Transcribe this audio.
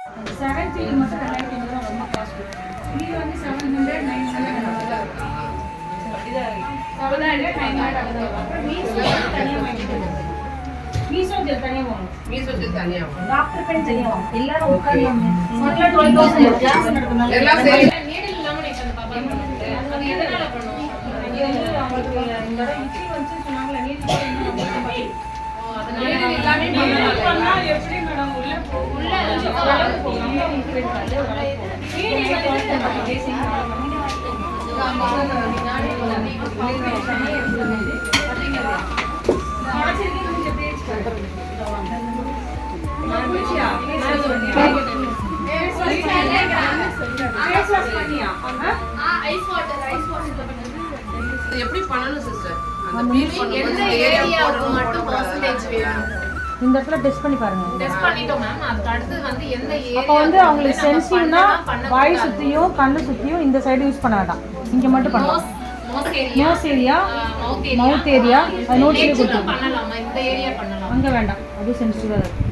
7 feel மட்டும் 2500 ரொம்ப cost. இது வந்து 700 900 அப்புறம் மீசோ ஜெல் தனியா வாங்கணும். டாக்டர் பென் தனியா வாங்கணும். எல்லாரும் உட்கார்ந்து 12,000 கிளாஸ் நடக்குது. எல்லாம் சரி. நீடல் இல்லாம நீங்க அந்த பாப்பா பண்ணுது. அது எதனால பண்ணுவோம்? இது வந்து அவங்களுக்கு இந்த இட்லி வந்து சொன்னாங்கல நீடல் அதனால எல்லாமே பண்ணா எப்படி மேடம் உள்ள போகும் நம்ம இன்கிரீஸ் பண்ணி எப்படி பண்ணணும் சிஸ்டர்? எந்த ஏரியாவுக்கு மட்டும் பெர்சன்டேஜ் வேணும்? இந்த இடத்துல டெஸ்ட் பண்ணி பாருங்க. டெஸ்ட் பண்ணிட்டோம் மேம். அதுக்கு அடுத்து வந்து எந்த ஏரியா அப்ப வந்து அவங்களுக்கு சென்சிவ்னா வாய் சுத்தியும் கண்ணு சுத்தியும் இந்த சைடு யூஸ் பண்ண வேண்டாம். இங்க மட்டும் பண்ணலாம். நோஸ் ஏரியா மவுத் ஏரியா நோட்ஸ்ல கொடுத்து பண்ணலாமா? இந்த ஏரியா பண்ணலாம். அங்க வேண்டாம். அது சென்சிட்டிவா இருக்கு.